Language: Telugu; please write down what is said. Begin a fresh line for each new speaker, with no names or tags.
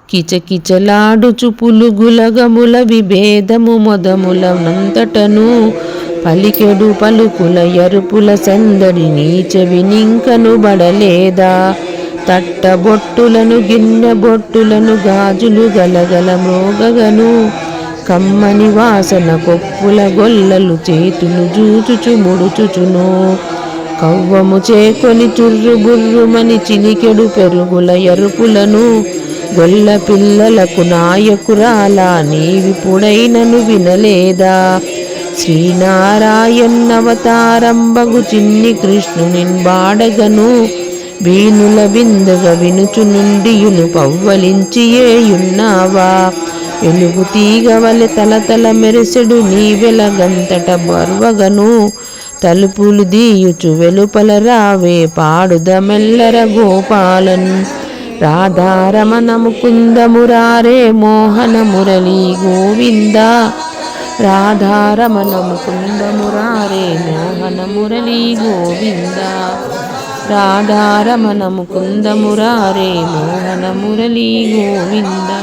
కిచకిచలాడుచు పులుగులగముల విభేదము మొదములనంతటను పలికెడు పలుకుల ఎరుపుల సందడి నీచెవినింకను బడలేదా. తట్టబొట్టులను గిన్నె బొట్టులను గాజులు గలగల మ్రోగగను కమ్మని వాసన కొప్పుల గొల్లలు చేతులు జూచుచు ముడుచుచును. కవ్వము చేకొని చుర్రు బుర్రుమని చిలికెడు పెరుగుల ఎరుపులను గొల్ల పిల్లలకు నాయకురాలా నీవిపుడైనను వినలేదా. శ్రీనారాయణవతారంబగు చిన్ని కృష్ణునిన్ బాడగను వీణుల విందుగ వినుచు నుండియును పవ్వలించి ఏయున్నావా. వెలుగు తీగవలె తలతల మెరిసెడు నీ వెలగంతట బర్వగను తలుపులు దీయుచు వెలుపల రావే పాడుద మెల్లర గోపాలన్. రాధారమణ ముకుంద మురారే మోహన మురళీ గోవింద. రాధారమణ ముకుంద మురారే మోహన మురళీ గోవింద. రాధారమణ ముకుంద మురారే మోహన మురళీ గోవింద.